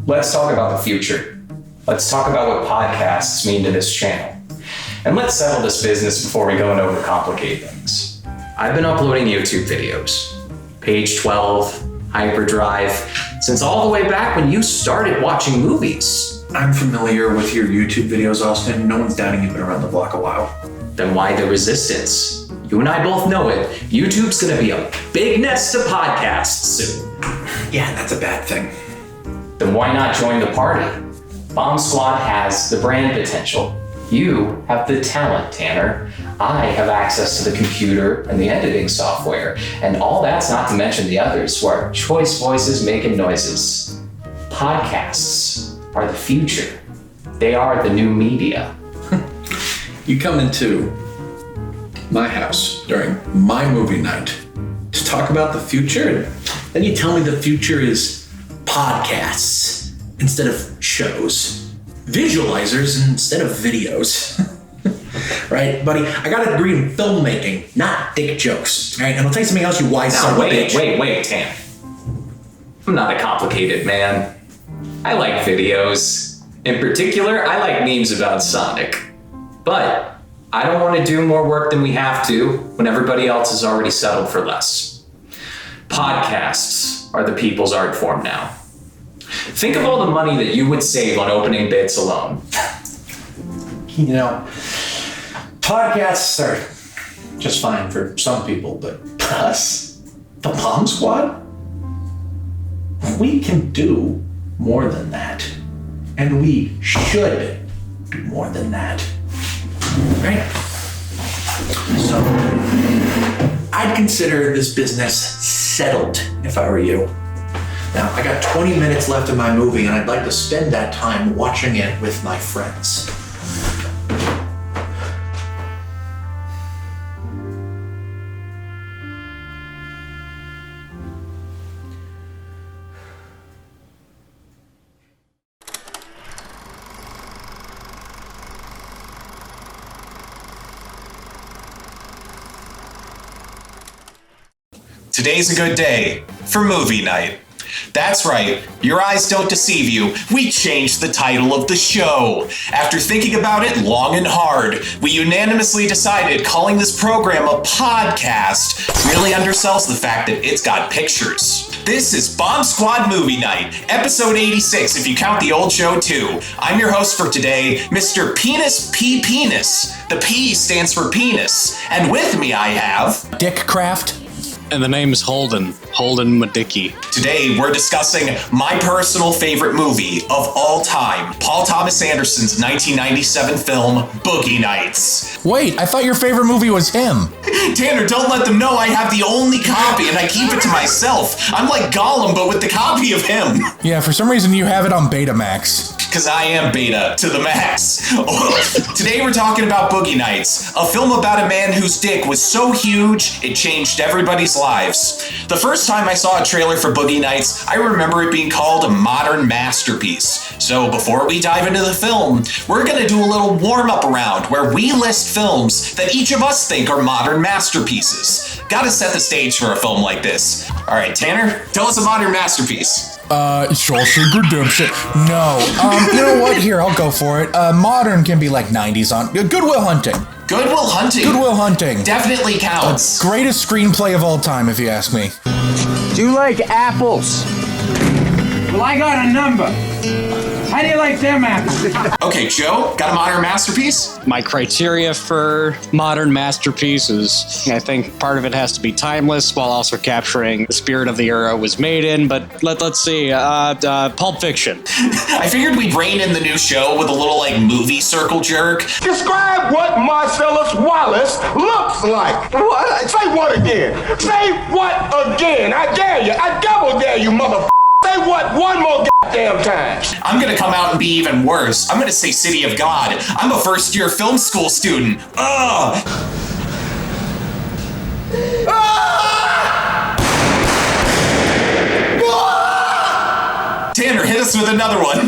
let's talk about the future. Let's talk about what podcasts mean to this channel. And let's settle this business before we go and overcomplicate things. I've been uploading YouTube videos, Page 12, Hyperdrive, since all the way back when you started watching movies. I'm familiar with your YouTube videos, Austin. No one's doubting you've been around the block a while. Then why the resistance? You and I both know it. YouTube's gonna be a big nest of podcasts soon. Yeah, that's a bad thing. Then why not join the party? Bomb Squad has the brand potential. You have the talent, Tanner. I have access to the computer and the editing software. And all that's not to mention the others who are choice voices making noises. Podcasts are the future. They are the new media. You come into my house during my movie night to talk about the future, and then you tell me the future is podcasts instead of shows. Visualizers instead of videos. Right, buddy? I got a degree in filmmaking, not dick jokes. Right? And I'll tell you something else, you wise son of a bitch. Wait, Tan. I'm not a complicated man. I like videos. In particular, I like memes about Sonic. But I don't want to do more work than we have to when everybody else has already settled for less. Podcasts are the people's art form now. Think of all the money that you would save on opening bits alone. You know, podcasts are just fine for some people, but us, the Bomb Squad, we can do more than that. And we should do more than that. Right? So, I'd consider this business settled if I were you. Now, I got 20 minutes left in my movie, and I'd like to spend that time watching it with my friends. Today's a good day for movie night. That's right, your eyes don't deceive you. We changed the title of the show. After thinking about it long and hard, we unanimously decided calling this program a podcast really undersells the fact that it's got pictures. This is Bomb Squad Movie Night, episode 86 if you count the old show too. I'm your host for today, Mr. Penis P. Penis. The P stands for penis. And with me I have... Dick Craft. And the name is Holden Madicki. Today, we're discussing my personal favorite movie of all time, Paul Thomas Anderson's 1997 film, Boogie Nights. Wait, I thought your favorite movie was him. Tanner, don't let them know I have the only copy and I keep it to myself. I'm like Gollum, but with the copy of him. Yeah, for some reason you have it on Betamax. Because I am beta to the max. Today we're talking about Boogie Nights, a film about a man whose dick was so huge, it changed everybody's lives. The first time I saw a trailer for Boogie Nights, I remember it being called a modern masterpiece. So before we dive into the film, we're gonna do a little warm-up round where we list films that each of us think are modern masterpieces. Gotta set the stage for a film like this. All right, Tanner, tell us a modern masterpiece. Shawshank Redemption. No. You know what? Here, I'll go for it. Modern can be like 90s on. Good Will Hunting. Good Will Hunting. Good Will Hunting. Definitely counts. Greatest screenplay of all time, if you ask me. Do you like apples? Well, I got a number. How do you like them apples? Okay, Joe, got a modern masterpiece? My criteria for modern masterpiece is, I think part of it has to be timeless while also capturing the spirit of the era it was made in, but let's see, Pulp Fiction. I figured we'd rein in the new show with a little, movie circle jerk. Describe what Marcellus Wallace looks like. What? Say what again? Say what again? I dare you. I double dare you, motherfucker. Say what one more goddamn time. I'm gonna come out and be even worse. I'm gonna say City of God. I'm a first-year film school student. Ugh! Tanner, hit us us with another one.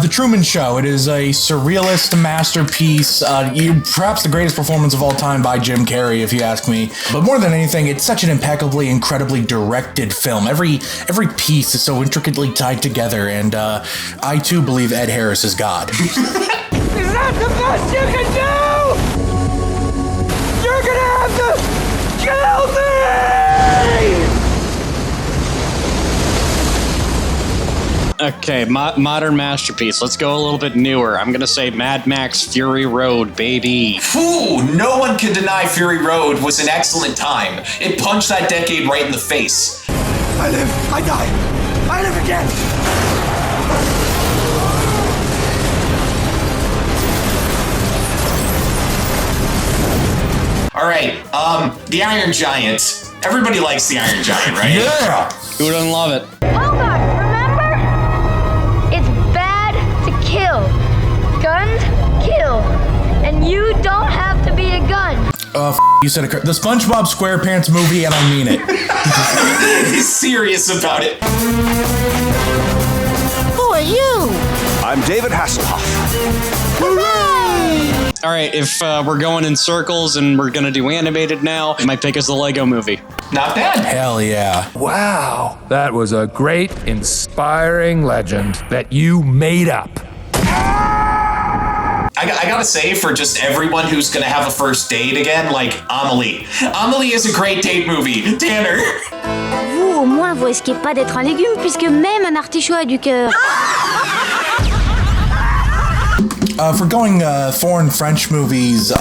The Truman Show. It is a surrealist masterpiece. Perhaps the greatest performance of all time by Jim Carrey, if you ask me. But more than anything, it's such an impeccably, incredibly directed film. Every piece is so intricately tied together, and I too believe Ed Harris is God. Is that the best you can do? You're gonna have to kill me! Okay, modern masterpiece. Let's go a little bit newer. I'm gonna say Mad Max Fury Road, baby. Ooh, no one can deny Fury Road was an excellent time. It punched that decade right in the face. I live, I die, I live again! All right, the Iron Giant. Everybody likes the Iron Giant, right? Yeah! Who doesn't love it? Bogart, remember? It's bad to kill. Guns kill. And you don't have to be a gun. You said it. The SpongeBob SquarePants movie, and I mean it. He's serious about it. Who are you? I'm David Hasselhoff. Hooray! All right, if we're going in circles and we're gonna do animated now, my pick is the Lego Movie. Not bad. Hell yeah. Wow, that was a great, inspiring legend that you made up. I gotta say, for just everyone who's gonna have a first date again, like Amelie. Amelie is a great date movie. Tanner. Vous, au moins, vous risquez pas d'être un légume puisque même un artichaut a du cœur. For going foreign French movies,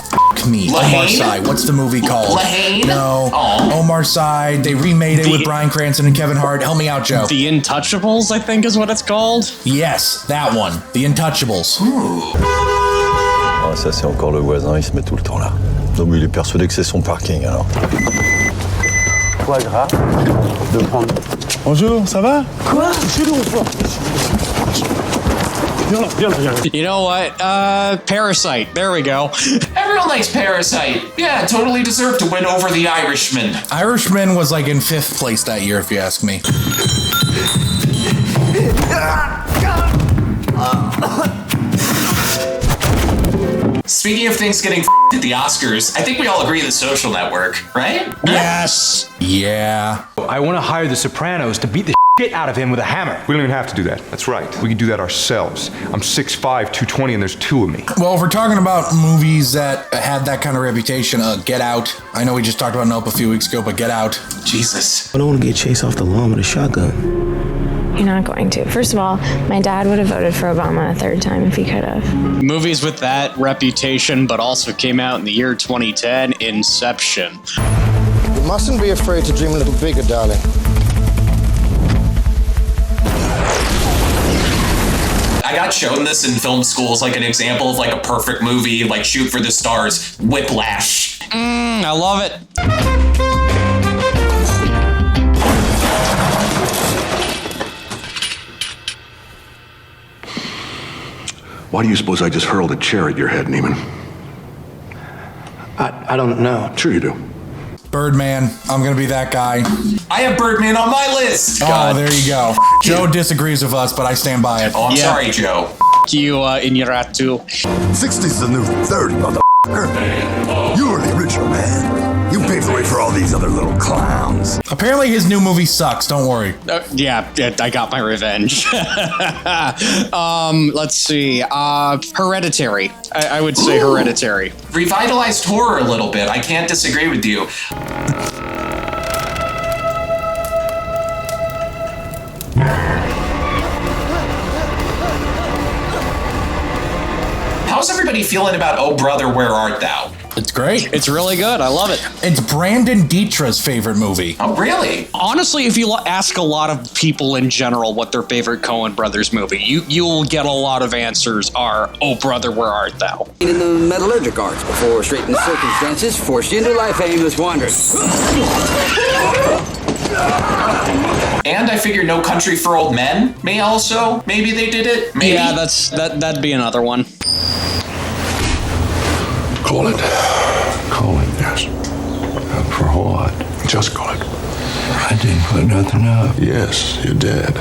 me. Omar Sy. What's the movie called? Lahane? No. Aww. Omar Sy. They remade it with Bryan Cranston and Kevin Hart. Help me out, Joe. The Untouchables, I think is what it's called. Yes, that one. The Untouchables. Oh, ça c'est encore le voisin, il se met tout le temps là. Non mais il est persuadé que c'est son parking alors. Quoi grave de prendre... Bonjour, ça va? Quoi? C'est long, quoi. You know what? Parasite. There we go. Everyone likes Parasite. Yeah, totally deserved to win over The Irishman. Irishman was like in 5th place that year, if you ask me. Speaking of things getting at the Oscars, I think we all agree The Social Network, right? Yes. Yeah. I want to hire the Sopranos to beat the shit out of him with a hammer. We don't even have to do that. That's right. We can do that ourselves. I'm 6'5", 220, and there's 2 of me. Well, if we're talking about movies that had that kind of reputation, Get Out. I know we just talked about Nope a few weeks ago, but Get Out. Jesus. I don't want to get chased off the lawn with a shotgun. You're not going to. First of all, my dad would have voted for Obama a 3rd time if he could have. Movies with that reputation, but also came out in the year 2010, Inception. You mustn't be afraid to dream a little bigger, darling. I got shown this in film school as like an example of like a perfect movie, like Shoot for the Stars, Whiplash. I love it. Why do you suppose I just hurled a chair at your head, Neiman? I don't know. Sure you do. Birdman. I'm gonna be that guy. I have Birdman on my list. Oh, there you go. Joe disagrees with us, but I stand by it. Oh, I'm sorry, Joe. You, Inaratu. 60's the new 30, motherfucker. You're the original man. You paved the way for all these other little clowns. Apparently his new movie sucks, don't worry. Yeah, I got my revenge. Let's see. Hereditary. I would say Hereditary. Revitalized horror a little bit. I can't disagree with you. How's everybody feeling about Oh Brother, Where Art Thou? It's great. It's really good. I love it. It's Brandon Dietrich's favorite movie. Oh, really? Honestly, if you ask a lot of people in general what their favorite Coen Brothers movie, you'll get a lot of answers are, Oh Brother, Where Art Thou? In the metallurgic arts before straitened circumstances forced you into life aimless wanders. And I figure No Country for Old Men may also. Maybe they did it. Maybe. Yeah, that'd be another one. Call it. Call it, yes. For what? Just call it. I didn't put nothing up. Yes, you did.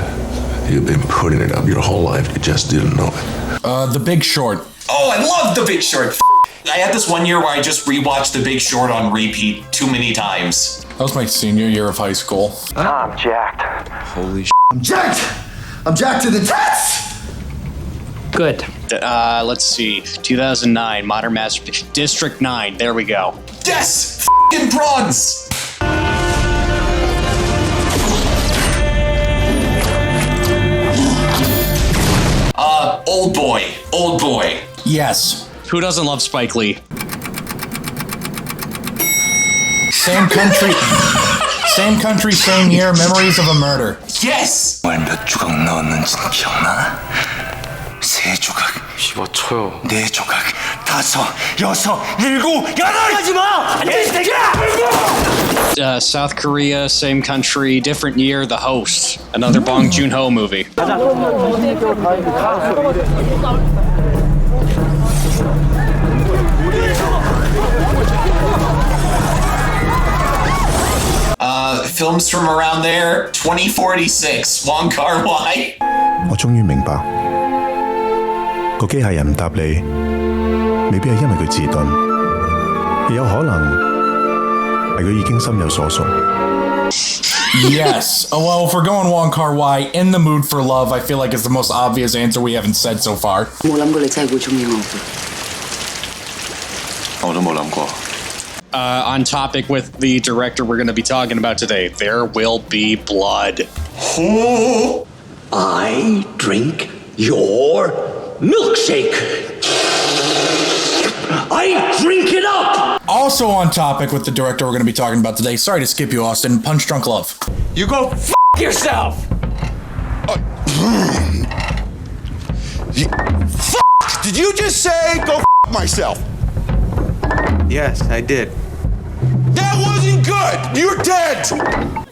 You've been putting it up your whole life. You just didn't know it. The Big Short. Oh, I love The Big Short. I had this one year where I just rewatched The Big Short on repeat too many times. That was my senior year of high school. I'm jacked. Holy shit. I'm jacked! I'm jacked to the tits! Good. Let's see. 2009, Modern Masterpiece. District 9. There we go. Yes! F***ing prawns! Old Boy. Old Boy. Yes. Who doesn't love Spike Lee? Same country. Same country, same year, Memories of a Murder. Yes! 몇 조각 넣었는지 기억나? 3조각. 씨발 쳐요. 4조각. 5, 6, 7, 8. 하지 마! South Korea, same country, different year, The Host. Another Bong Joon-ho movie. Films from around there, 2046, Wong Kar-wai. 我終於明白，個機械人唔答你，未必係因為佢遲鈍，亦有可能係佢已經心有所屬。Yes. Oh, well, if we're going Wong Kar-wai, In the Mood for Love, I feel like is the most obvious answer we haven't said so far. 冇諗過你真係會鍾意我嘅。我都冇諗過。On topic with the director we're going to be talking about today, There Will Be Blood. I drink your milkshake. I drink it up! Also on topic with the director we're going to be talking about today, sorry to skip you, Austin, Punch Drunk Love. You go f*** yourself! Did you just say go f*** myself? Yes, I did. That wasn't good! You're dead!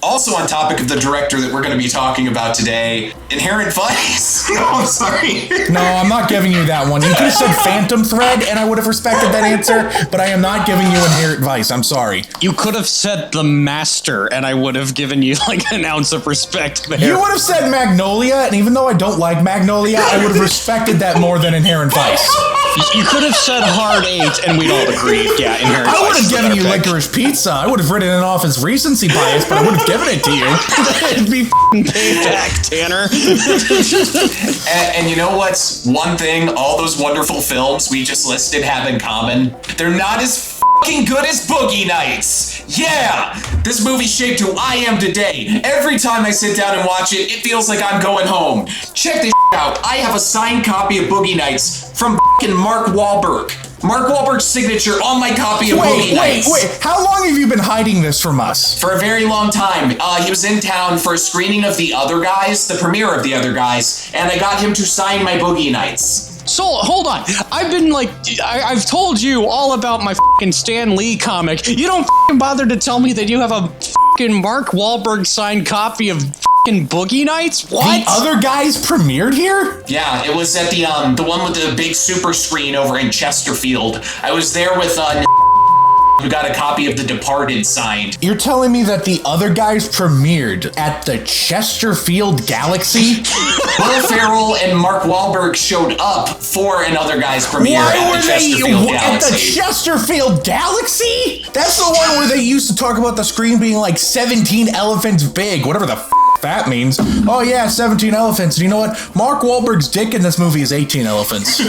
Also on topic of the director that we're going to be talking about today, Inherent Vice. No, I'm sorry. No, I'm not giving you that one. You could have said Phantom Thread, and I would have respected that answer, but I am not giving you Inherent Vice. I'm sorry. You could have said The Master, and I would have given you like an ounce of respect there. You would have said Magnolia, and even though I don't like Magnolia, I would have respected that more than Inherent Vice. You could have said Hard 8, and we'd all agreed, yeah, Inherent Vice. I would have given you Licorice Pizza. I would have written it off as recency bias, but I would have given it to you. It'd be payback, Tanner. And you know what's one thing all those wonderful films we just listed have in common? They're not as fucking good as Boogie Nights. Yeah! This movie's shaped who I am today. Every time I sit down and watch it, it feels like I'm going home. Check this out. I have a signed copy of Boogie Nights from fucking Mark Wahlberg. Mark Wahlberg's signature on my copy of Boogie Nights. Wait. How long have you been hiding this from us? For a very long time. He was in town for a screening of The Other Guys, the premiere of The Other Guys, and I got him to sign my Boogie Nights. So, hold on. I've been like, I've told you all about my fucking Stan Lee comic. You don't fucking bother to tell me that you have a fucking Mark Wahlberg signed copy of fucking Boogie Nights? What? The Other Guys premiered here? Yeah, it was at the one with the big super screen over in Chesterfield. I was there with who got a copy of The Departed signed. You're telling me that The Other Guys premiered at the Chesterfield Galaxy? Will Ferrell and Mark Wahlberg showed up for an Other Guys premiere at the Chesterfield Galaxy. At the Chesterfield Galaxy? That's the one where they used to talk about the screen being like 17 elephants big, whatever the that means. Oh yeah, 17 elephants. And you know what? Mark Wahlberg's dick in this movie is 18 elephants. On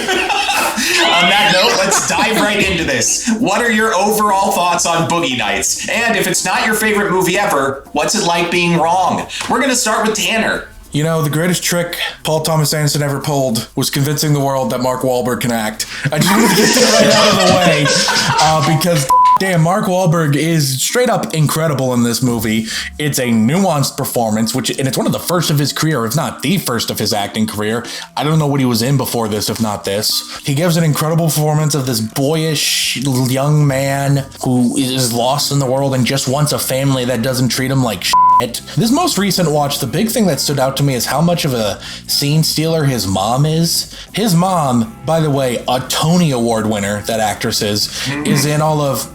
that note, let's dive right into this. What are your overall thoughts on Boogie Nights? And if it's not your favorite movie ever, what's it like being wrong? We're going to start with Tanner. You know, the greatest trick Paul Thomas Anderson ever pulled was convincing the world that Mark Wahlberg can act. I just wanted to get that right out of the way because damn, Mark Wahlberg is straight up incredible in this movie. It's a nuanced performance, and it's one of the first of his career, if not the first of his acting career. I don't know what he was in before this, if not this. He gives an incredible performance of this boyish young man who is lost in the world and just wants a family that doesn't treat him like shit. This most recent watch, the big thing that stood out to me is how much of a scene stealer his mom is. His mom, by the way, a Tony Award winner, that actress is in all of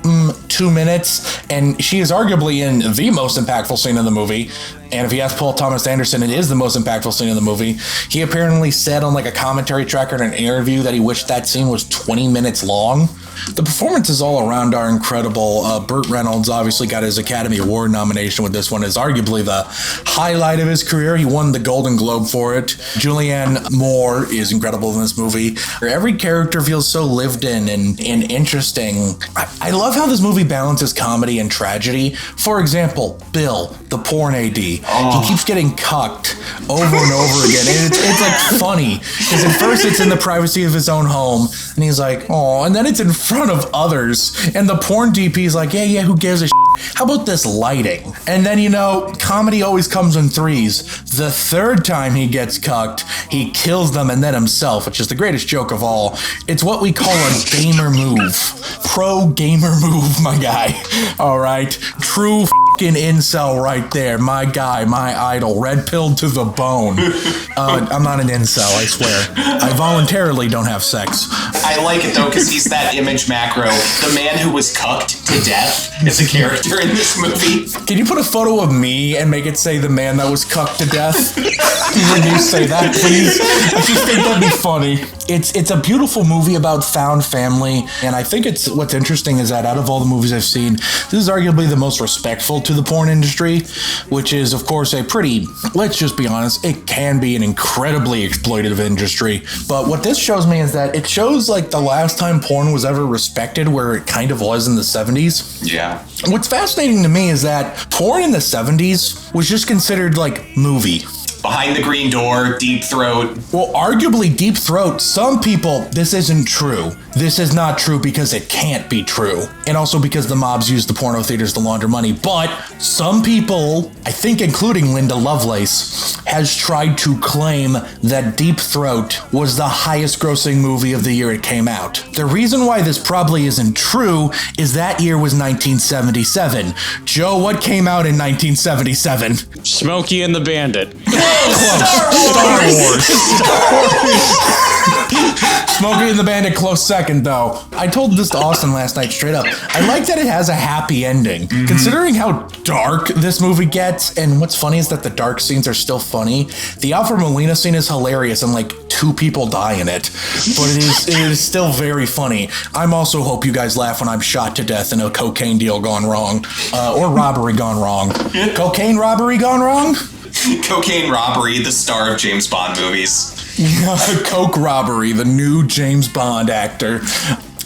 2 minutes, and she is arguably in the most impactful scene in the movie. And if you ask Paul Thomas Anderson, it is the most impactful scene in the movie. He apparently said on like a commentary track or in an interview that he wished that scene was 20 minutes long. The performances all around are incredible. Burt Reynolds obviously got his Academy Award nomination with this one. Is arguably the highlight of his career. He won the Golden Globe for it. Julianne Moore is incredible in this movie. Every character feels so lived in and interesting. I love how this movie balances comedy and tragedy. For example, Bill, the porn AD. He keeps getting cucked over and over again. And it's like funny. Because at first it's in the privacy of his own home. And he's like, oh, and then it's in front of others, and the porn DP is like, yeah, who gives a shit? How about this lighting? And then, comedy always comes in threes. The third time he gets cucked, he kills them and then himself, which is the greatest joke of all. It's what we call a gamer move. Pro gamer move, my guy. All right. True f***ing incel right there. My guy, my idol. Red pilled to the bone. I'm not an incel, I swear. I voluntarily don't have sex. I like it though, because he's that image macro. The man who was cucked to death is a character in this movie. Can you put a photo of me and make it say the man that was cucked to death? When you say that, please. I just think that'd be funny. It's a beautiful movie about found family, and I think what's interesting is that out of all the movies I've seen, this is arguably the most respectful to the porn industry, which is of course a pretty, let's just be honest, it can be an incredibly exploitative industry. But what this shows me is that it shows like the last time porn was ever respected, where it kind of was in the 70s. Yeah. What's fascinating to me is that porn in the 70s was just considered like movie. Behind the Green Door, Deep Throat. Well, arguably Deep Throat, some people, this isn't true. This is not true because it can't be true. And also because the mobs use the porno theaters to launder money. But some people, I think including Linda Lovelace, has tried to claim that Deep Throat was the highest grossing movie of the year it came out. The reason why this probably isn't true is that year was 1977. Joe, what came out in 1977? Smokey and the Bandit. Star Wars. Smokey and the Bandit, close second, though. I told this to Austin last night, straight up. I like that it has a happy ending. Considering how dark this movie gets, and what's funny is that the dark scenes are still funny. The Alfred Molina scene is hilarious, and like 2 people die in it. But it is still very funny. I'm also hope you guys laugh when I'm shot to death in a cocaine deal gone wrong. Or robbery gone wrong. Cocaine robbery gone wrong? Cocaine Robbery, the star of James Bond movies. Coke Robbery, the new James Bond actor.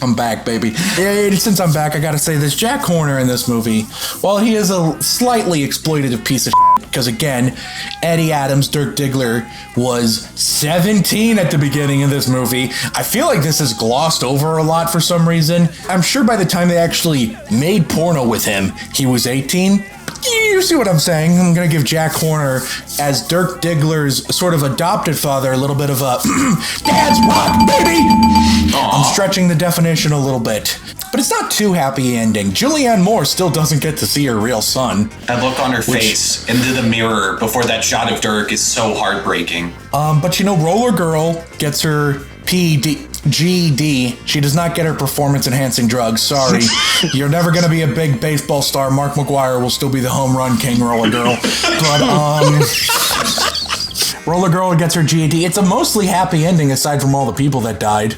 I'm back, baby. And since I'm back, I gotta say this. Jack Horner in this movie, while he is a slightly exploitative piece of shit, because again, Eddie Adams, Dirk Diggler, was 17 at the beginning of this movie. I feel like this is glossed over a lot for some reason. I'm sure by the time they actually made porno with him, he was 18. You see what I'm saying? I'm going to give Jack Horner, as Dirk Diggler's sort of adopted father, a little bit of a dad's rock, baby! I'm stretching the definition a little bit. But it's not too happy ending. Julianne Moore still doesn't get to see her real son. That look on her face into the mirror before that shot of Dirk is so heartbreaking. But Roller Girl gets her GED. She does not get her performance-enhancing drugs. Sorry. You're never going to be a big baseball star. Mark McGwire will still be the home run king, Roller Girl. But, Roller Girl gets her GED. It's a mostly happy ending aside from all the people that died.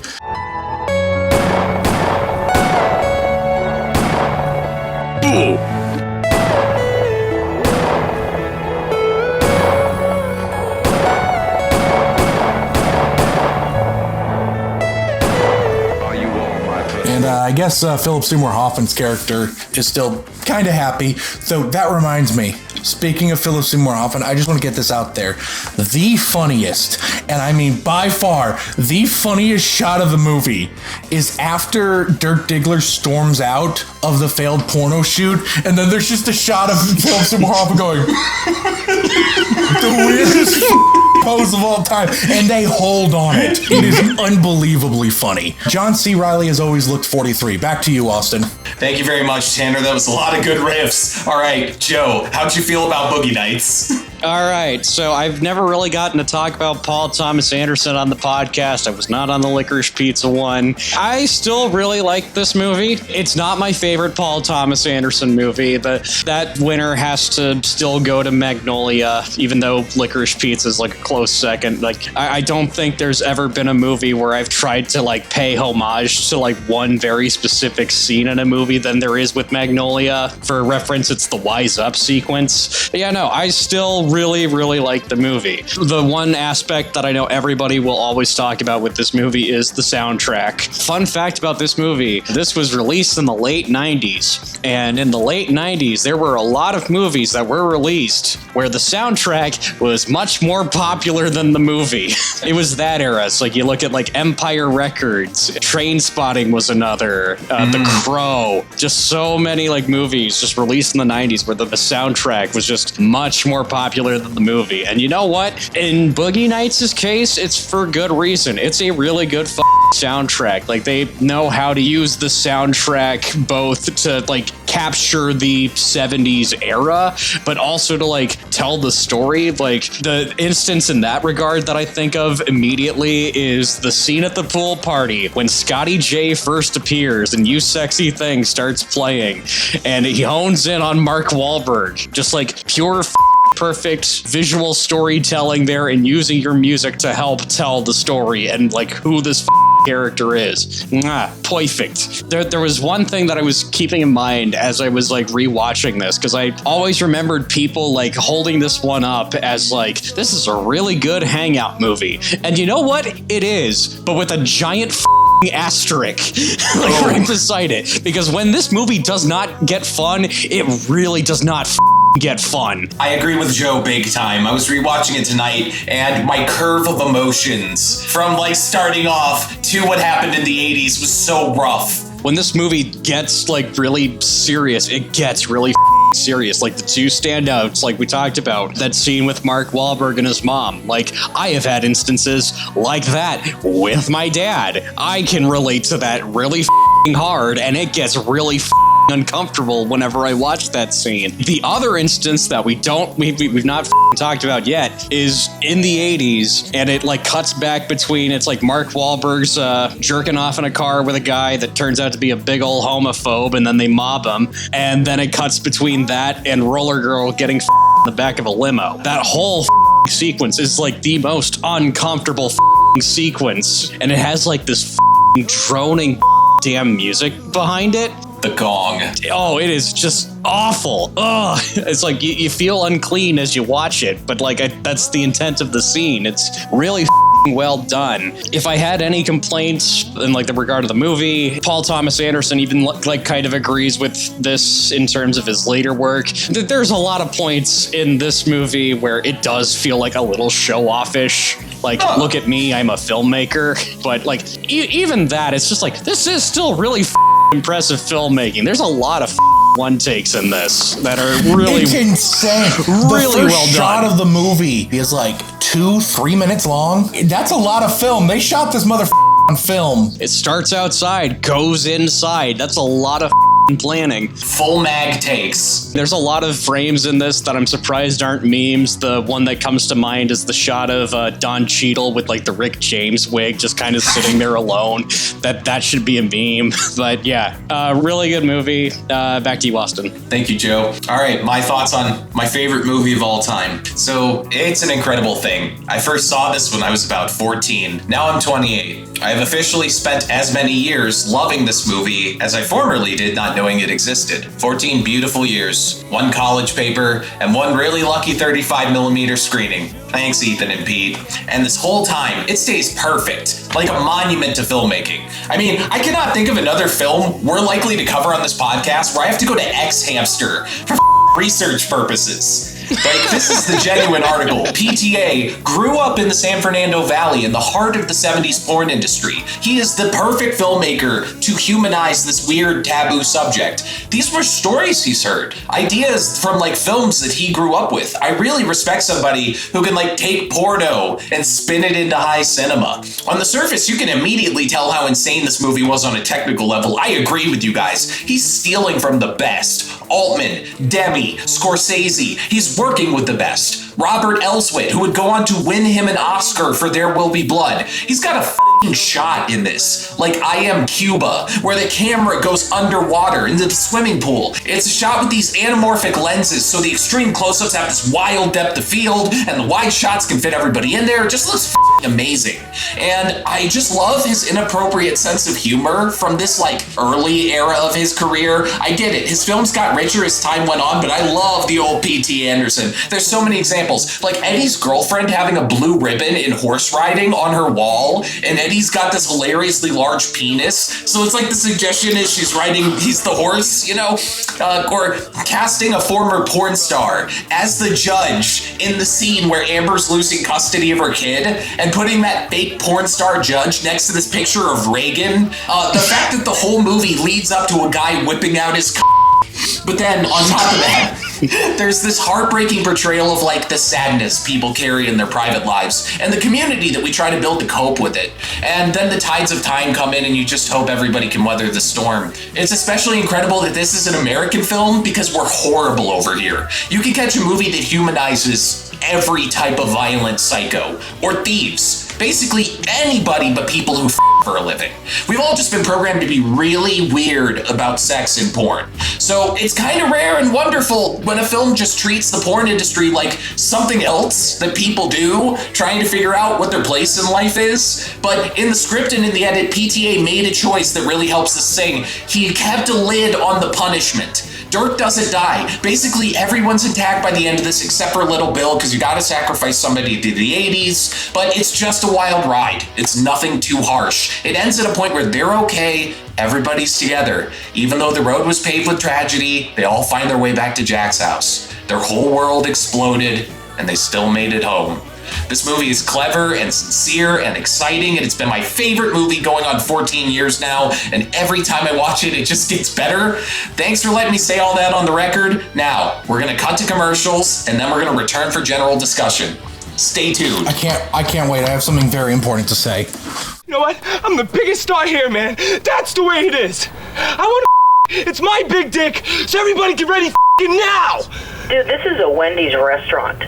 And I guess Philip Seymour Hoffman's character is still kind of happy. So that reminds me, speaking of Philip Seymour Hoffman, I just want to get this out there. The funniest, and I mean by far, the funniest shot of the movie is after Dirk Diggler storms out of the failed porno shoot, and then there's just a shot of Philip Seymour Hoffman going, the weirdest pose of all time, and they hold on it. It is unbelievably funny. John C. Reilly has always looked 43. Back to you, Austin. Thank you very much, Tanner. That was a lot of good riffs. All right, Joe, how'd you feel about Boogie Nights? All right, so I've never really gotten to talk about Paul Thomas Anderson on the podcast. I was not on the Licorice Pizza one. I still really like this movie. It's not my favorite Paul Thomas Anderson movie, but that winner has to still go to Magnolia, even though Licorice Pizza is like a close second. Like, I don't think there's ever been a movie where I've tried to like pay homage to like one very specific scene in a movie than there is with Magnolia. For reference, it's the Wise Up sequence. But yeah, no, I still really like the movie. The one aspect that I know everybody will always talk about with this movie is the soundtrack. Fun fact about this movie, this was released in the late 90s. And in the late 90s, there were a lot of movies that were released where the soundtrack was much more popular than the movie. It was that era. It's like you look at like Empire Records, Trainspotting was another, The Crow, just so many like movies just released in the 90s where the soundtrack was just much more popular than the movie. And you know what? In Boogie Nights' case, it's for good reason. It's a really good soundtrack. Like, they know how to use the soundtrack both to like capture the 70s era, but also to like tell the story. Like, the instance in that regard that I think of immediately is the scene at the pool party when Scotty J first appears and You Sexy Thing starts playing, and he hones in on Mark Wahlberg. Just like pure perfect visual storytelling there, and using your music to help tell the story and like who this character is. Perfect. There was one thing that I was keeping in mind as I was like rewatching this, because I always remembered people like holding this one up as like, this is a really good hangout movie. And you know what? It is, but with a giant asterisk like right beside it. Because when this movie does not get fun, it really does not get fun. I agree with Joe big time. I was rewatching it tonight, and my curve of emotions from like starting off to what happened in the 80s was so rough. When this movie gets like really serious, it gets really serious. Like the two standouts, like we talked about, that scene with Mark Wahlberg and his mom. Like, I have had instances like that with my dad. I can relate to that really hard, and it gets really uncomfortable whenever I watch that scene. The other instance that we've not talked about yet is in the 80s, and it like cuts back between, it's like Mark Wahlberg's jerking off in a car with a guy that turns out to be a big old homophobe, and then they mob him, and then it cuts between that and Roller Girl getting in the back of a limo. That whole sequence is like the most uncomfortable sequence, and it has like this droning damn music behind it. The gong. Oh, it is just awful. Oh, it's like you feel unclean as you watch it, but like that's the intent of the scene. It's really well done. If I had any complaints in like the regard of the movie, Paul Thomas Anderson even like kind of agrees with this in terms of his later work. There's a lot of points in this movie where it does feel like a little show-off-ish. Like, look at me, I'm a filmmaker. But like, even that, it's just like, this is still really impressive filmmaking. There's a lot of one takes in this that are really, it's insane. Really the first well done. Shot of the movie is like 2-3 minutes long. That's a lot of film. They shot this on film. It starts outside, goes inside. That's a lot of planning. Full mag takes. There's a lot of frames in this that I'm surprised aren't memes. The one that comes to mind is the shot of Don Cheadle with like the Rick James wig just kind of sitting there alone. That should be a meme. But yeah, really good movie. Back to you, Austin. Thank you, Joe. All right, my thoughts on my favorite movie of all time. So it's an incredible thing. I first saw this when I was about 14. Now I'm 28. I have officially spent as many years loving this movie as I formerly did not knowing it existed. 14 beautiful years, one college paper, and one really lucky 35mm screening. Thanks, Ethan and Pete. And this whole time, it stays perfect, like a monument to filmmaking. I mean, I cannot think of another film we're likely to cover on this podcast where I have to go to X-Hamster for research purposes. Like, this is the genuine article. PTA grew up in the San Fernando Valley in the heart of the 70s porn industry. He is the perfect filmmaker to humanize this weird taboo subject. These were stories he's heard, ideas from like films that he grew up with. I really respect somebody who can like take porno and spin it into high cinema. On the surface, you can immediately tell how insane this movie was on a technical level. I agree with you guys. He's stealing from the best. Altman, Demi, Scorsese. He's working with the best. Robert Elswit, who would go on to win him an Oscar for There Will Be Blood. He's got a f***ing shot in this, like I Am Cuba, where the camera goes underwater into the swimming pool. It's a shot with these anamorphic lenses, so the extreme close-ups have this wild depth of field, and the wide shots can fit everybody in there. It just looks f***ing amazing. And I just love his inappropriate sense of humor from this like early era of his career. I get it, his films got richer as time went on, but I love the old P.T. Anderson. There's so many examples. Like Eddie's girlfriend having a blue ribbon in horse riding on her wall, and Eddie's got this hilariously large penis. So it's like the suggestion is she's riding, he's the horse, you know? Or casting a former porn star as the judge in the scene where Amber's losing custody of her kid, and putting that fake porn star judge next to this picture of Reagan. The fact that the whole movie leads up to a guy whipping out his but then on top of that, there's this heartbreaking portrayal of like the sadness people carry in their private lives and the community that we try to build to cope with it. And then the tides of time come in and you just hope everybody can weather the storm. It's especially incredible that this is an American film because we're horrible over here. You can catch a movie that humanizes every type of violent psycho or thieves. Basically anybody but people who for a living. We've all just been programmed to be really weird about sex in porn. So it's kind of rare and wonderful when a film just treats the porn industry like something else that people do, trying to figure out what their place in life is. But in the script and in the edit, PTA made a choice that really helps us sing. He kept a lid on the punishment. Dirk doesn't die. Basically, everyone's intact by the end of this except for Little Bill, because you gotta sacrifice somebody to the 80s, but it's just a wild ride. It's nothing too harsh. It ends at a point where they're okay, everybody's together. Even though the road was paved with tragedy, they all find their way back to Jack's house. Their whole world exploded, and they still made it home. This movie is clever and sincere and exciting, and it's been my favorite movie going on 14 years now, and every time I watch it, it just gets better. Thanks for letting me say all that on the record. Now, we're gonna cut to commercials, and then we're gonna return for general discussion. Stay tuned. I can't wait. I have something very important to say. You know what? I'm the biggest star here, man. That's the way it is. I want to it's my big dick, so everybody get ready now. Dude, this is a Wendy's restaurant.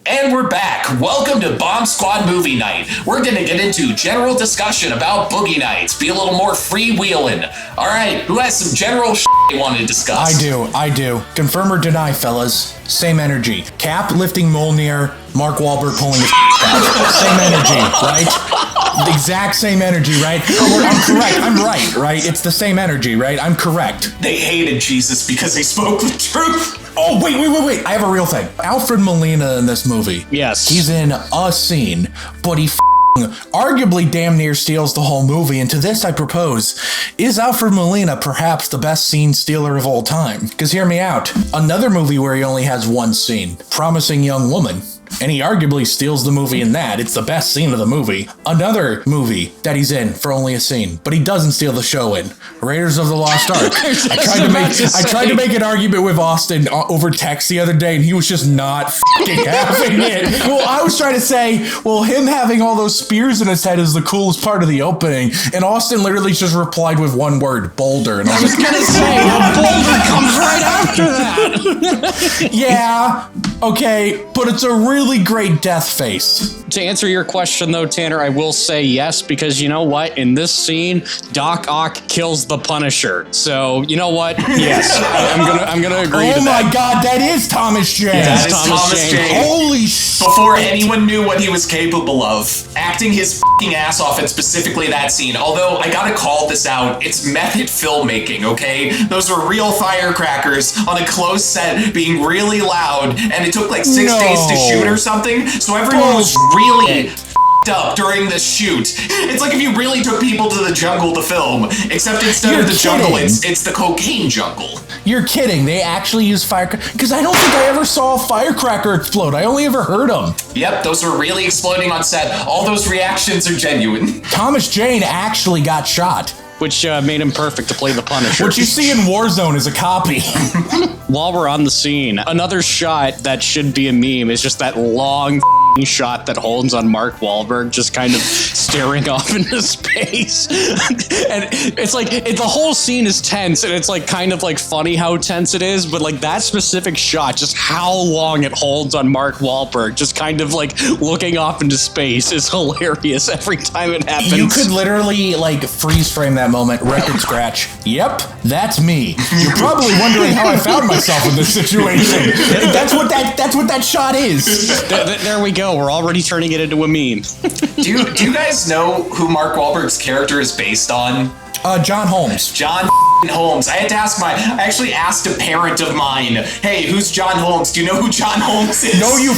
And we're back. Welcome to Bomb Squad Movie Night. We're gonna get into general discussion about Boogie Nights. Be a little more freewheeling. All right, who has some general they want to discuss? I do. Confirm or deny, fellas. Same energy. Cap lifting Mjolnir, Mark Wahlberg pulling his out. Same energy, right? The exact same energy, right? I'm correct. I'm right? It's the same energy, right? I'm correct. They hated Jesus because he spoke the truth. Oh, wait. I have a real thing. Alfred Molina in this movie. Yes. He's in a scene, but he arguably damn near steals the whole movie, and to this I propose, is Alfred Molina perhaps the best scene stealer of all time? Because hear me out, another movie where he only has one scene, Promising Young Woman, and he arguably steals the movie in that. It's the best scene of the movie. Another movie that he's in for only a scene, but he doesn't steal the show in, Raiders of the Lost Ark. I tried to make an argument with Austin over text the other day, and he was just not fucking having it. Well, I was trying to say, him having all those spears in his head is the coolest part of the opening, and Austin literally just replied with one word, boulder. And I was gonna say, boulder comes right after that. Yeah, okay, but it's a really great death face. To answer your question though, Tanner, I will say yes, because you know what? In this scene, Doc Ock kills the Punisher. So you know what? Yes, I'm gonna agree to that. Oh my God, that is Thomas Jane. That is Thomas Jane. Holy shit. Before anyone knew what he was capable of, acting his fucking ass off, and specifically that scene. Although I gotta call this out, it's method filmmaking, okay? Those were real firecrackers on a closed set being really loud, and it took like 6 days to shoot or something. So everyone was really up during the shoot. It's like if you really took people to the jungle to film, except instead of the jungle, it's the cocaine jungle. You're kidding. They actually use firecracker? Because I don't think I ever saw a firecracker explode. I only ever heard them. Yep, those were really exploding on set. All those reactions are genuine. Thomas Jane actually got shot. Which made him perfect to play the Punisher. What you see in Warzone is a copy. While we're on the scene, another shot that should be a meme is just that long shot that holds on Mark Wahlberg just kind of staring off into space. And it's like the whole scene is tense, and it's like kind of like funny how tense it is, but like that specific shot, just how long it holds on Mark Wahlberg just kind of like looking off into space is hilarious every time it happens. You could literally like freeze frame that moment, record scratch. Yep, that's me. You're probably wondering how I found myself in this situation. That's what that shot is. There we go. We're already turning it into a meme. Do you guys know who Mark Wahlberg's character is based on? John Holmes. John Holmes. I actually asked a parent of mine, hey, who's John Holmes? Do you know who John Holmes is? No, you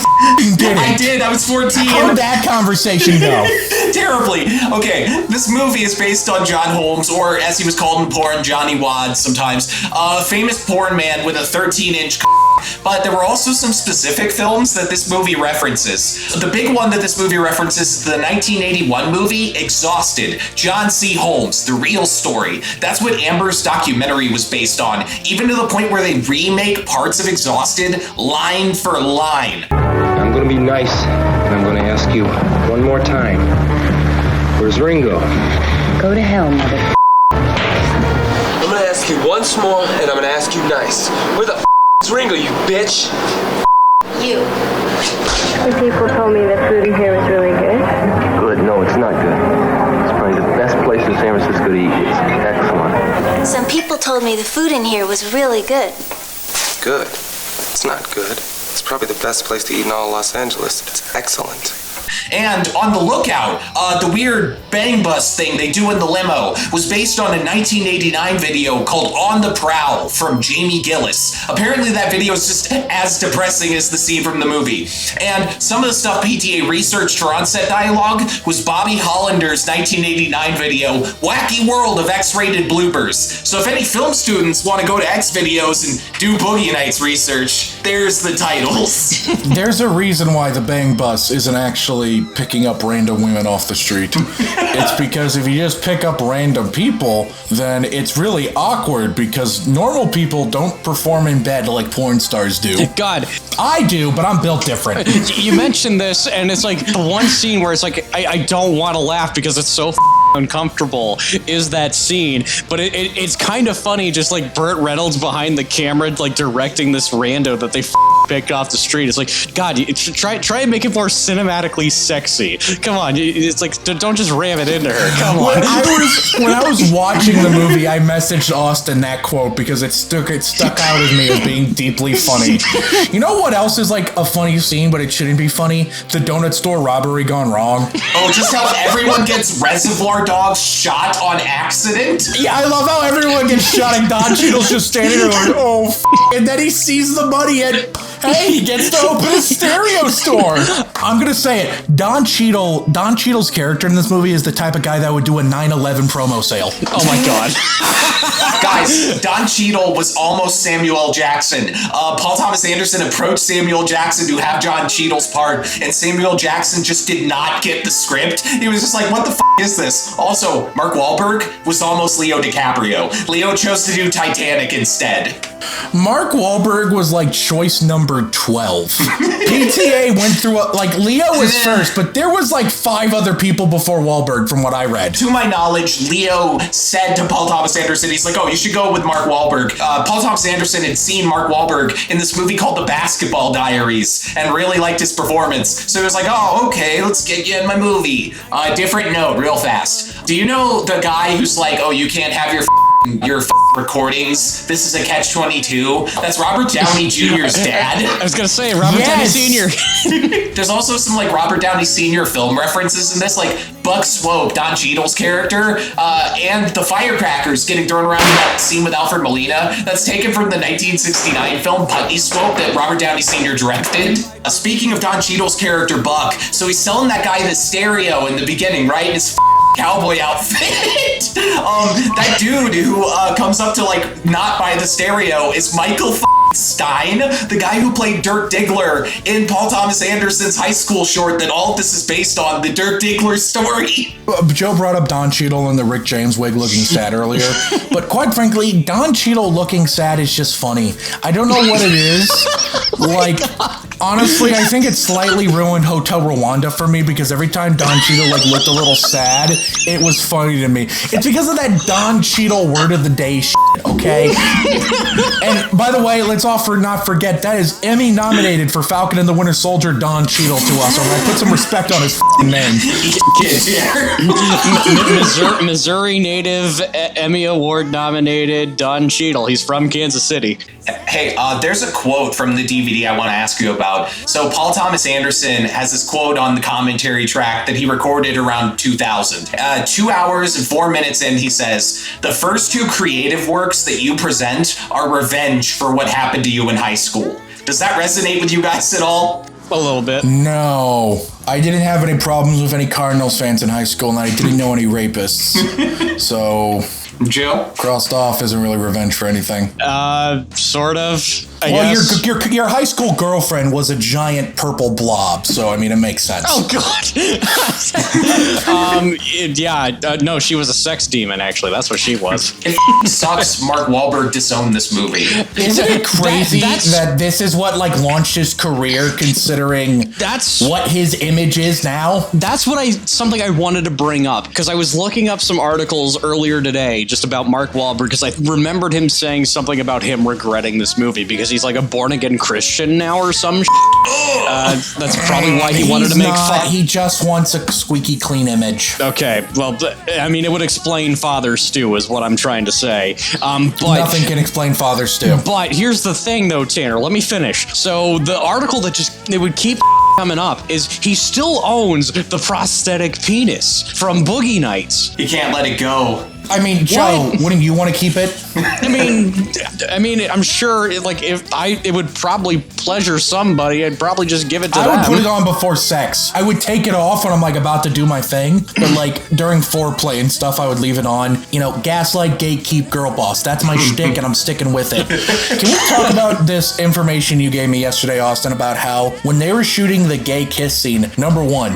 didn't. I did. I was 14. How did that conversation go? Terribly. Okay, this movie is based on John Holmes, or as he was called in porn, Johnny Wad sometimes, a famous porn man with a 13-inch but there were also some specific films that this movie references. The big one that this movie references is the 1981 movie, Exhausted, John C. Holmes, The Real Story. That's what Amber's documentary was based on, even to the point where they remake parts of Exhausted line for line. I'm gonna be nice, and I'm gonna ask you one more time. Where's Ringo? Go to hell, mother. I'm gonna ask you once more, and I'm gonna ask you nice. Where the is Ringo, you bitch? You. Some people told me that food in here was really good. Good? No, it's not good. It's probably the best place in San Francisco to eat. It's excellent. Some people told me the food in here was really good. Good? It's not good. It's probably the best place to eat in all of Los Angeles. It's excellent. And On the Lookout, the weird bang bus thing they do in the limo, was based on a 1989 video called On the Prowl from Jamie Gillis. Apparently that video is just as depressing as the scene from the movie. And some of the stuff PTA researched for on-set dialogue was Bobby Hollander's 1989 video, Wacky World of X-Rated Bloopers. So if any film students want to go to X videos and do Boogie Nights research, there's the titles. There's a reason why the bang bus isn't actually picking up random women off the street. It's because if you just pick up random people, then it's really awkward because normal people don't perform in bed like porn stars do. God. I do, but I'm built different. You mentioned this, and it's like the one scene where it's like, I don't want to laugh because it's so uncomfortable is that scene, but it's kind of funny, just like Burt Reynolds behind the camera, like directing this rando that they picked off the street. It's like, God, try and make it more cinematically sexy. Come on, it's like, don't just ram it into her. Come on. When I was watching the movie, I messaged Austin that quote because it stuck out with me as being deeply funny. You know what else is like a funny scene, but it shouldn't be funny? The donut store robbery gone wrong. Oh, just how everyone gets Reservoir Dogs shot on accident? Yeah, I love how everyone gets shot and Don Cheadle's just standing there like, oh, and then he sees the money and, hey, he gets to open a stereo store. I'm gonna say it. Don Cheadle's character in this movie is the type of guy that would do a 9/11 promo sale. Oh my God. Guys, Don Cheadle was almost Samuel L. Jackson. Paul Thomas Anderson approached Samuel Jackson to have Don Cheadle's part, and Samuel Jackson just did not get the script. He was just like, what the is this? Also, Mark Wahlberg was almost Leo DiCaprio. Leo chose to do Titanic instead. Mark Wahlberg was like choice number 12. PTA went through, Leo was first, but there was like 5 other people before Wahlberg from what I read. To my knowledge, Leo said to Paul Thomas Anderson, he's like, oh, you should go with Mark Wahlberg. Paul Thomas Anderson had seen Mark Wahlberg in this movie called The Basketball Diaries and really liked his performance. So he was like, oh, okay, let's get you in my movie. Different note, real fast. Do you know the guy who's like, oh, you can't have your recordings? This is a catch-22. That's Robert Downey Jr.'s dad. I was gonna say Robert Downey Sr. There's also some like Robert Downey Sr. film references in this, like Buck Swope, Don Cheadle's character, and the firecrackers getting thrown around in that scene with Alfred Molina. That's taken from the 1969 film Putney Swope that Robert Downey Sr. directed. Speaking of Don Cheadle's character Buck, so he's selling that guy the stereo in the beginning, right? And his cowboy outfit. That dude who comes up to like not buy the stereo is Michael Stein, the guy who played Dirk Diggler in Paul Thomas Anderson's high school short that all of this is based on, the Dirk Diggler story. Joe brought up Don Cheadle in the Rick James wig looking sad earlier, but quite frankly, Don Cheadle looking sad is just funny. I don't know what it is. Like, honestly, I think it slightly ruined Hotel Rwanda for me because every time Don Cheadle looked a little sad, it was funny to me. It's because of that Don Cheadle word of the day shit, okay? And by the way, let's not forget that is Emmy nominated for Falcon and the Winter Soldier Don Cheadle to us. All right, put some respect on his name. Missouri native, Emmy Award nominated Don Cheadle. He's from Kansas City. Hey, there's a quote from the DVD I want to ask you about. So Paul Thomas Anderson has this quote on the commentary track that he recorded around 2000. 2 hours and 4 minutes in, he says, "The first two creative works that you present are revenge for what happened to you in high school." Does that resonate with you guys at all? A little bit. No. I didn't have any problems with any Cardinals fans in high school, and I didn't know any rapists. So... Joe? Crossed off isn't really revenge for anything. Sort of. I guess. Your your high school girlfriend was a giant purple blob, so I mean it makes sense. Oh God. No, she was a sex demon. Actually, that's what she was. It sucks. Mark Wahlberg disowned this movie. Isn't it crazy that this is what launched his career, considering that's what his image is now? That's something I wanted to bring up because I was looking up some articles earlier today just about Mark Wahlberg because I remembered him saying something about him regretting this movie because he's like a born-again Christian now or some that's probably why he wanted to make fun. He just wants a squeaky clean image. Okay, well, I mean, it would explain Father Stew is what I'm trying to say. But nothing can explain Father Stew. But here's the thing, though, Tanner. Let me finish. So the article that it would keep coming up is he still owns the prosthetic penis from Boogie Nights. He can't let it go. I mean, Joe, wouldn't you want to keep it? I mean, I'm sure it would probably pleasure somebody, I'd probably just give it to them. I would put it on before sex. I would take it off when I'm about to do my thing, but during foreplay and stuff, I would leave it on. You know, gaslight, gatekeep, girl boss. That's my shtick, and I'm sticking with it. Can we talk about this information you gave me yesterday, Austin, about how when they were shooting the gay kiss scene, number one,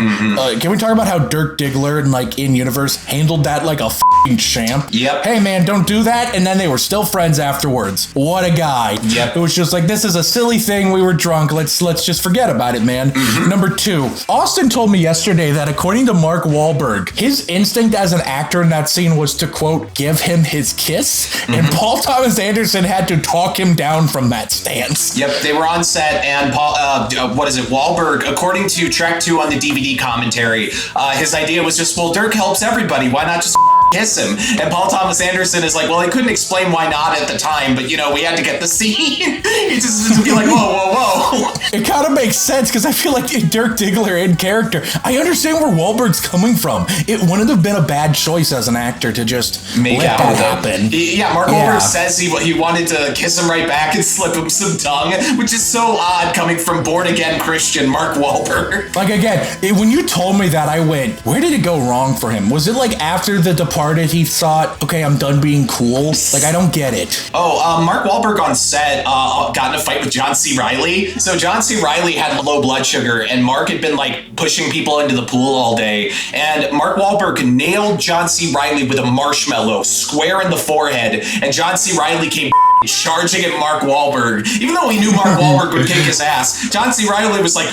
can we talk about how Dirk Diggler and in Universe handled that like a f***ing champ? Yep. Hey man, don't do that. And then they were still friends afterwards. What a guy. Yep. It was just this is a silly thing. We were drunk. Let's just forget about it, man. Number two, Austin told me yesterday that according to Mark Wahlberg, his instinct as an actor in that scene was to, quote, give him his kiss. And Paul Thomas Anderson had to talk him down from that stance. Yep, they were on set, and Wahlberg, according to track 2 on the DVD commentary, his idea was just, well, Dirk helps everybody. Why not just kiss him? And Paul Thomas Anderson is like, well, I couldn't explain why not at the time, but we had to get the scene. He just would be like, whoa. It kind of makes sense because I feel like Dirk Diggler in character, I understand where Wahlberg's coming from. It wouldn't have been a bad choice as an actor to just make let that happen. Mark Wahlberg says he wanted to kiss him right back and slip him some tongue, which is so odd coming from born-again Christian Mark Wahlberg. Again, when you told me that, I went, where did it go wrong for him? Was it after The Departed he thought, okay, I'm done being cool? I don't get it. Mark Wahlberg on set got in a fight with John C. Reilly. So John C. Reilly had low blood sugar, and Mark had been pushing people into the pool all day. And Mark Wahlberg nailed John C. Reilly with a marshmallow square in the forehead, and John C. Reilly came charging at Mark Wahlberg. Even though he knew Mark Wahlberg would kick his ass, John C. Reilly was like,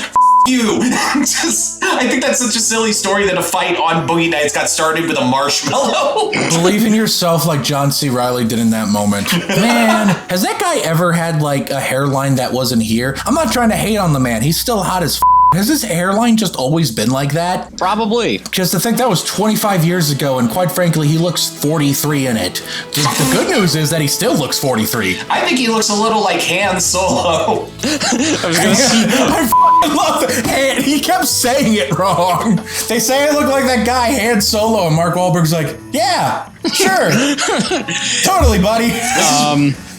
you. I think that's such a silly story that a fight on Boogie Nights got started with a marshmallow. Believe in yourself like John C. Reilly did in that moment. Man, has that guy ever had a hairline that wasn't here? I'm not trying to hate on the man. He's still hot as f***. Has his hairline just always been like that? Probably. Just to think that was 25 years ago, and quite frankly, he looks 43 in it. The good news is that he still looks 43. I think he looks a little like Han Solo. I love it. He kept saying it wrong. They say I look like that guy, Han Solo, and Mark Wahlberg's like, yeah, sure. Totally, buddy.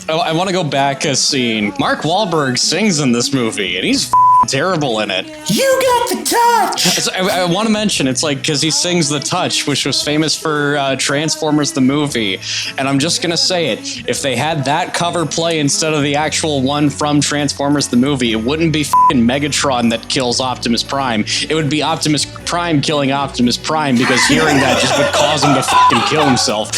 I want to go back a scene. Mark Wahlberg sings in this movie, and he's terrible in it. You got the touch! I want to mention, it's like, because he sings The Touch, which was famous for Transformers the movie. And I'm just going to say it. If they had that cover play instead of the actual one from Transformers the movie, it wouldn't be f***ing Megatron that kills Optimus Prime. It would be Optimus Prime killing Optimus Prime, because hearing that just would cause him to f***ing kill himself.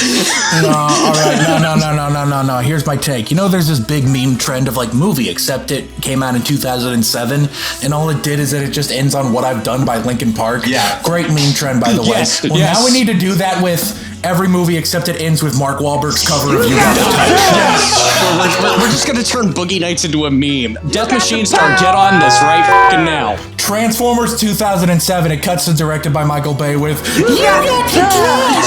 No, all right, no. Here's my take. You know, there's this big meme trend of like movie, except it came out in 2007, and all it did is that it just ends on What I've Done by Linkin Park. Yeah. Great meme trend, by the way. Yes, Well, yes. now we need to do that with every movie except it ends with Mark Wahlberg's cover of You Got the Touch. Yes. We're just going to turn Boogie Nights into a meme. Death Machine Star, get on this right f***ing now. Transformers 2007, it cuts to directed by Michael Bay with You Got the Touch!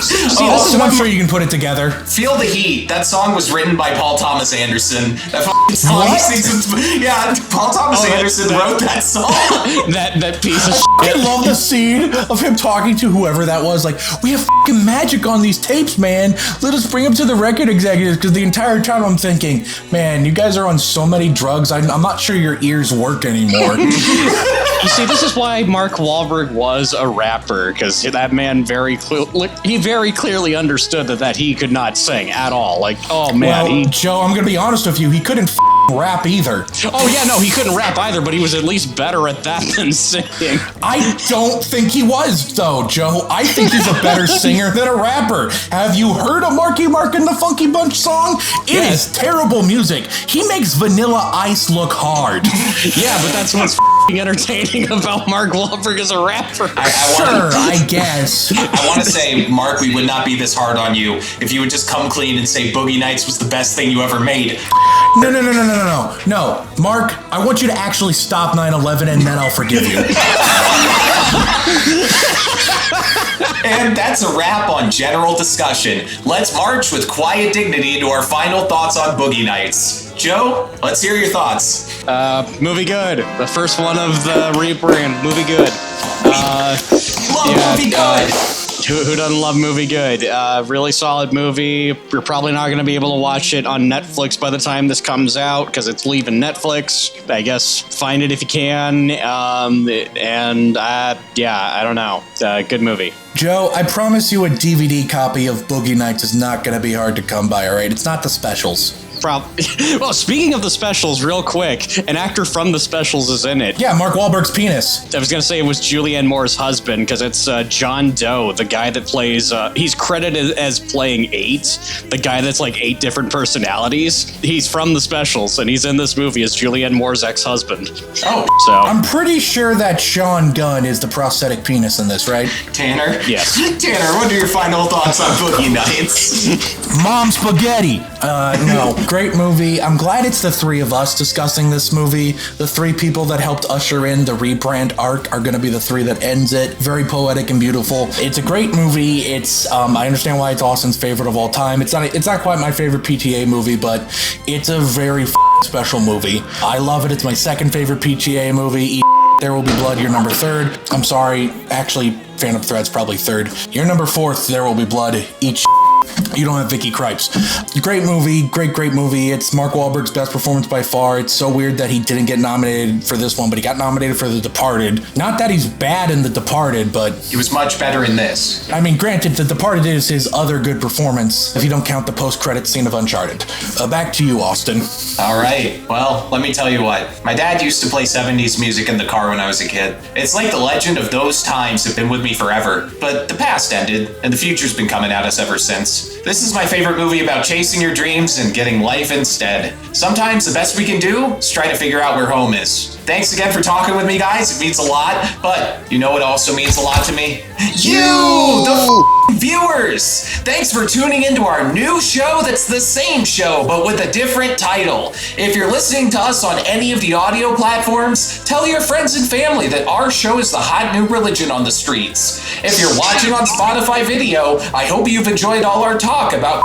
See, this is I'm sure you can put it together. Feel the Heat. That song was written by Paul Thomas Anderson. That fucking song he sings. Yeah, Paul Thomas Anderson wrote that song. that piece of I love the scene of him talking to whoever that was. Like, we have fucking magic on these tapes, man. Let us bring them to the record executives. Because the entire time I'm thinking, man, you guys are on so many drugs. I'm not sure your ears work anymore. You see, this is why Mark Wahlberg was a rapper, because that man very clearly understood that he could not sing at all. Like, oh man, well, Joe, I'm gonna be honest with you, he couldn't rap either. Oh yeah, no, he couldn't rap either, but he was at least better at that than singing. I don't think he was, though, Joe. I think he's a better singer than a rapper. Have you heard of Marky Mark and the Funky Bunch song? It is terrible music. He makes Vanilla Ice look hard. Yeah, but that's what's entertaining about Mark Wahlberg as a rapper. I guess. I want to say, Mark, we would not be this hard on you if you would just come clean and say Boogie Nights was the best thing you ever made. No. Mark, I want you to actually stop 9/11 and then I'll forgive you. And that's a wrap on general discussion. Let's march with quiet dignity into our final thoughts on Boogie Nights. Joe, let's hear your thoughts. Movie good. The first one of the rebrand. Movie good. Movie good. Who doesn't love movie good? Really solid movie. You're probably not going to be able to watch it on Netflix by the time this comes out because it's leaving Netflix. I guess find it if you can. I don't know. Good movie. Joe, I promise you a DVD copy of Boogie Nights is not going to be hard to come by, all right? It's not the specials. Well, speaking of the specials, real quick, an actor from the specials is in it. Yeah, Mark Wahlberg's penis. I was going to say it was Julianne Moore's husband, because it's John Doe, the guy that plays, he's credited as playing 8, the guy that's like 8 different personalities. He's from the specials, and he's in this movie as Julianne Moore's ex-husband. Oh. So I'm pretty sure that Sean Gunn is the prosthetic penis in this, right? Tanner? Yes. Tanner, what are your final thoughts on Boogie Nights? Mom spaghetti. No. Great movie. I'm glad it's the 3 of us discussing this movie. The 3 people that helped usher in the rebrand arc are going to be the 3 that ends it. Very poetic and beautiful. It's a great movie. It's I understand why it's Austin's favorite of all time. It's not quite my favorite PTA movie, but it's a very special movie. I love it. It's my second favorite PTA movie. There Will Be Blood, you're number 3rd. I'm sorry, actually, Phantom Thread's probably 3rd. You're number 4th, There Will Be Blood. You don't have Vicky Krieps. Great movie, great movie. It's Mark Wahlberg's best performance by far. It's so weird that he didn't get nominated for this one, but he got nominated for The Departed. Not that he's bad in The Departed, but he was much better in this. I mean, granted, The Departed is his other good performance, if you don't count the post-credit scene of Uncharted. Back to you, Austin. All right. Well, let me tell you what. My dad used to play 70s music in the car when I was a kid. It's like the legend of those times have been with me forever. But the past ended, and the future's been coming at us ever since. This is my favorite movie about chasing your dreams and getting life instead. Sometimes the best we can do is try to figure out where home is. Thanks again for talking with me, guys. It means a lot, but you know what also means a lot to me? You, the viewers! Thanks for tuning into our new show that's the same show, but with a different title. If you're listening to us on any of the audio platforms, tell your friends and family that our show is the hot new religion on the streets. If you're watching on Spotify video, I hope you've enjoyed all our talk about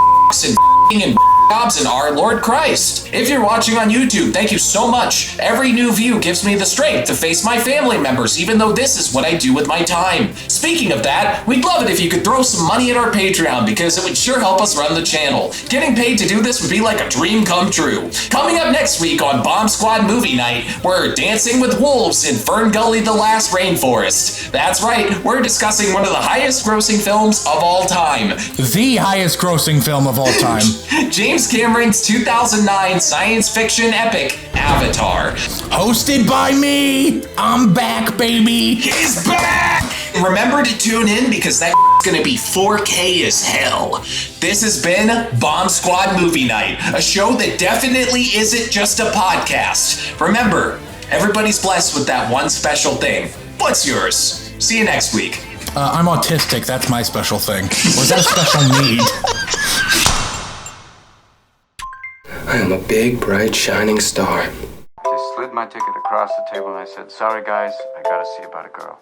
and jobs in our Lord Christ. If you're watching on YouTube, thank you so much. Every new view gives me the strength to face my family members, even though this is what I do with my time. Speaking of that, we'd love it if you could throw some money at our Patreon, because it would sure help us run the channel. Getting paid to do this would be like a dream come true. Coming up next week on Bomb Squad Movie Night, we're dancing with wolves in Fern Gully the Last Rainforest. That's right, we're discussing one of the highest grossing films of all time. The highest grossing film of all time. James Cameron's 2009 science fiction epic, Avatar. Hosted by me! I'm back, baby! He's back! Remember to tune in because that's gonna be 4K as hell. This has been Bomb Squad Movie Night, a show that definitely isn't just a podcast. Remember, everybody's blessed with that one special thing. What's yours? See you next week. I'm autistic, that's my special thing. Or is that a special need? I am a big, bright, shining star. I slid my ticket across the table and I said, "Sorry guys, I gotta see about a girl."